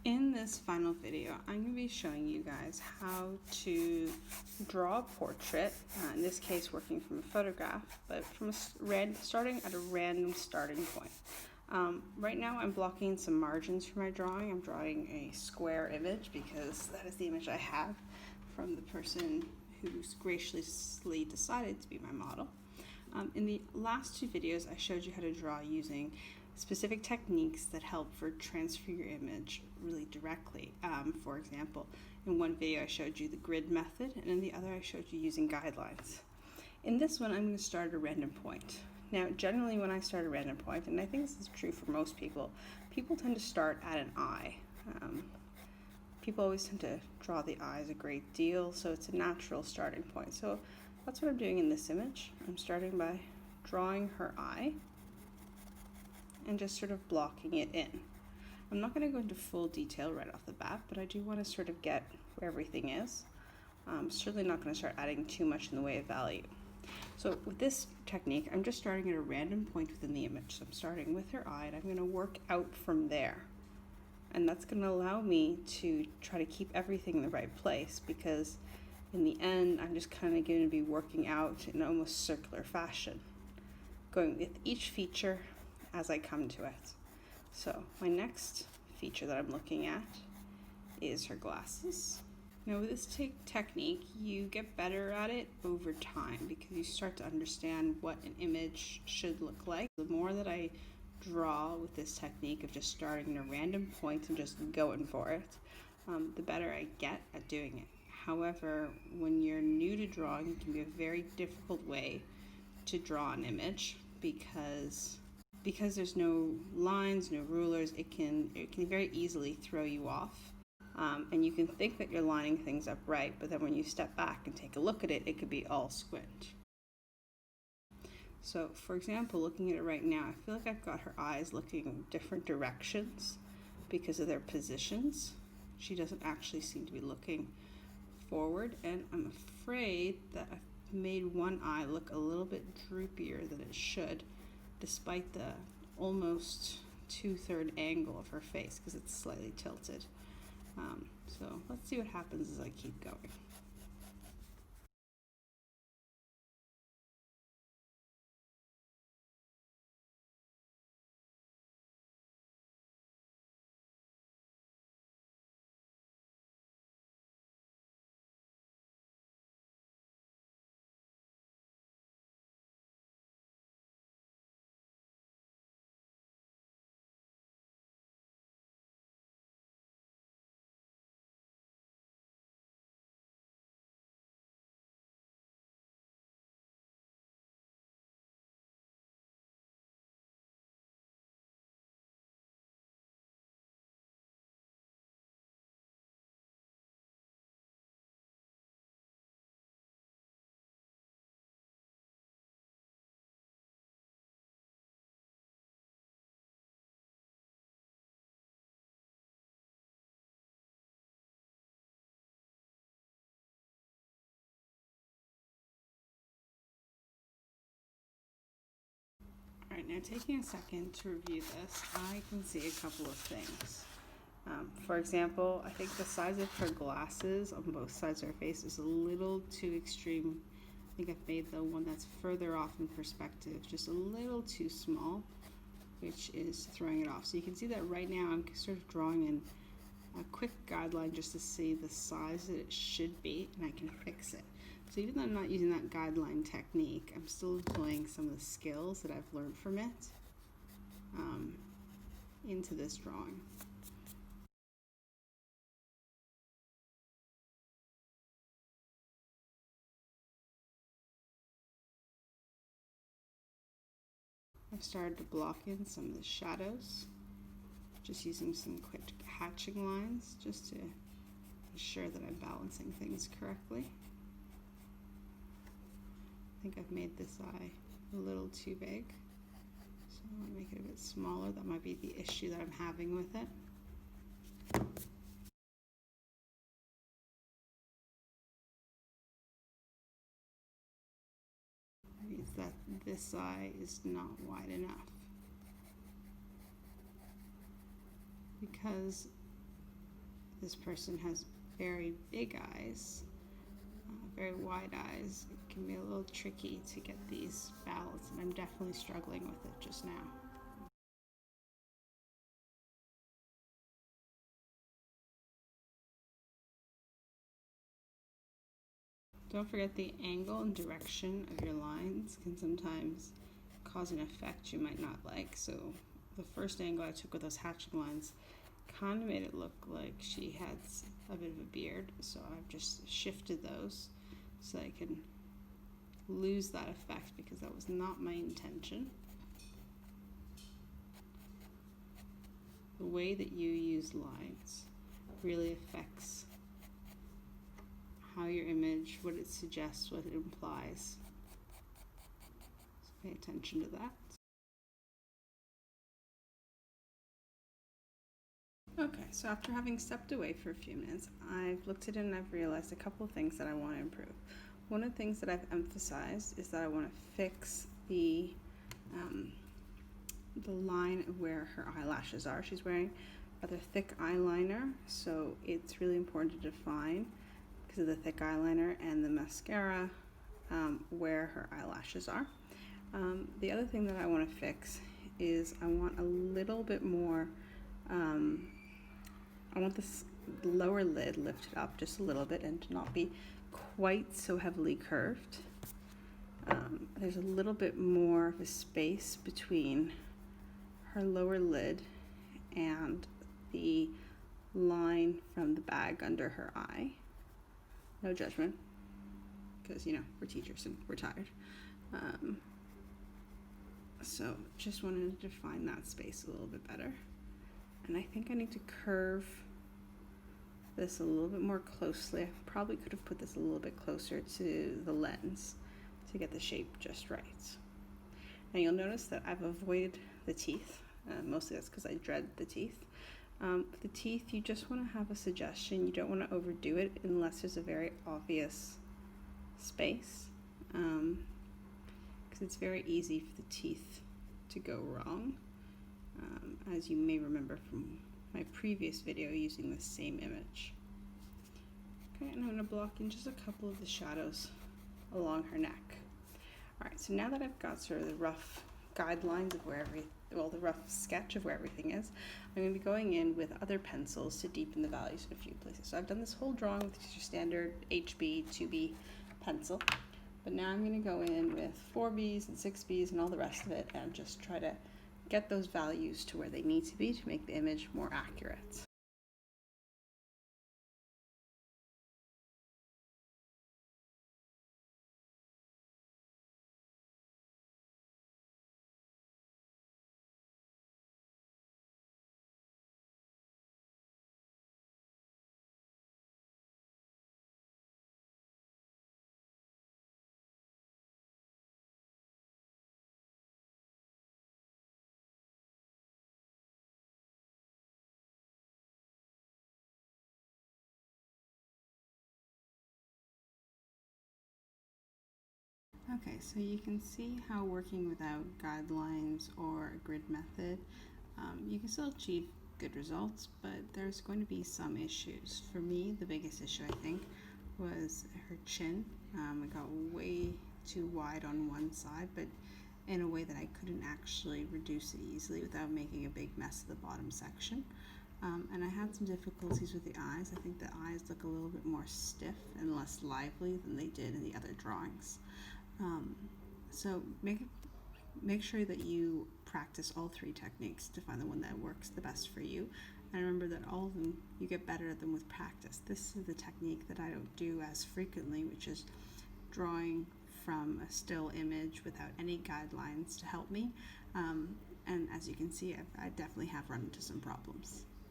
In this final video, I'm going to be showing you guys how to draw a portrait, in this case working from a photograph, but from starting at a random starting point. Right now I'm blocking some margins for my drawing. I'm drawing a square image because that is the image I have from the person who's graciously decided to be my model. In the last two videos I showed you how to draw using specific techniques that help for transfer your image really directly. For example, in one video I showed you the grid method, and in the other I showed you using guidelines. In this one I'm going to start at a random point. Now generally when I start a random point, and I think this is true for most people, people tend to start at an eye. People always tend to draw the eyes a great deal, so it's a natural starting point. So that's what I'm doing in this image. I'm starting by drawing her eye and just sort of blocking it in. I'm not going to go into full detail right off the bat, but I do want to sort of get where everything is. I'm certainly not going to start adding too much in the way of value. So with this technique, I'm just starting at a random point within the image. So I'm starting with her eye, and I'm going to work out from there. And that's going to allow me to try to keep everything in the right place, because in the end, I'm just kind of going to be working out in almost circular fashion, going with each feature as I come to it. So my next feature that I'm looking at is her glasses. Now with this technique, you get better at it over time because you start to understand what an image should look like. The more that I draw with this technique of just starting at a random point and just going for it, the better I get at doing it. However, when you're new to drawing, it can be a very difficult way to draw an image because there's no lines, no rulers. It can very easily throw you off. And you can think that you're lining things up right, but then when you step back and take a look at it, it could be all squint. So for example, looking at it right now, I feel like I've got her eyes looking different directions because of their positions. She doesn't actually seem to be looking forward, and I'm afraid that I've made one eye look a little bit droopier than it should, despite the almost 2/3 angle of her face because it's slightly tilted. So let's see what happens as I keep going. Alright, now taking a second to review this, I can see a couple of things. For example, I think the size of her glasses on both sides of her face is a little too extreme. I think I've made the one that's further off in perspective just a little too small, which is throwing it off. So you can see that right now I'm sort of drawing in a quick guideline just to see the size that it should be, and I can fix it. So even though I'm not using that guideline technique, I'm still employing some of the skills that I've learned from it into this drawing. I've started to block in some of the shadows, just using some quick hatching lines just to ensure that I'm balancing things correctly. I think I've made this eye a little too big, so I want to make it a bit smaller. That might be the issue that I'm having with it. Means that this eye is not wide enough, because this person has very big eyes, very wide eyes, it can be a little tricky to get these balanced, and I'm definitely struggling with it just now. Don't forget the angle and direction of your lines can sometimes cause an effect you might not like. So the first angle I took with those hatching lines kind of made it look like she had a bit of a beard, so I've just shifted those so I can lose that effect, because that was not my intention. The way that you use lines really affects how your image, what it suggests, what it implies. So pay attention to that. Okay, so after having stepped away for a few minutes, I've looked at it and I've realized a couple of things that I want to improve. One of the things that I've emphasized is that I want to fix the line of where her eyelashes are. She's wearing rather thick eyeliner, so it's really important to define, because of the thick eyeliner and the mascara, where her eyelashes are. The other thing that I want to fix is I want a little bit more, I want this lower lid lifted up just a little bit and to not be quite so heavily curved. There's a little bit more of a space between her lower lid and the line from the bag under her eye. No judgment, because we're teachers and we're tired. So just wanted to define that space a little bit better. And I think I need to curve this a little bit more closely. I probably could have put this a little bit closer to the lens to get the shape just right. Now you'll notice that I've avoided the teeth. Mostly that's because I dread the teeth. The teeth, you just want to have a suggestion. You don't want to overdo it unless there's a very obvious space, because it's very easy for the teeth to go wrong, as you may remember from my previous video using the same image. Okay, and I'm going to block in just a couple of the shadows along her neck. Alright, so now that I've got sort of the rough guidelines of where the rough sketch of where everything is, I'm going to be going in with other pencils to deepen the values in a few places. So I've done this whole drawing with your standard HB, 2B pencil, but now I'm going to go in with 4Bs and 6Bs and all the rest of it and just try to get those values to where they need to be to make the image more accurate. Okay, so you can see how working without guidelines or a grid method, you can still achieve good results, but there's going to be some issues. For me, the biggest issue I think was her chin. It got way too wide on one side, but in a way that I couldn't actually reduce it easily without making a big mess of the bottom section. And I had some difficulties with the eyes. I think the eyes look a little bit more stiff and less lively than they did in the other drawings. So make sure that you practice all three techniques to find the one that works the best for you. And remember that all of them, you get better at them with practice. This is the technique that I don't do as frequently, which is drawing from a still image without any guidelines to help me. And as you can see, I definitely have run into some problems.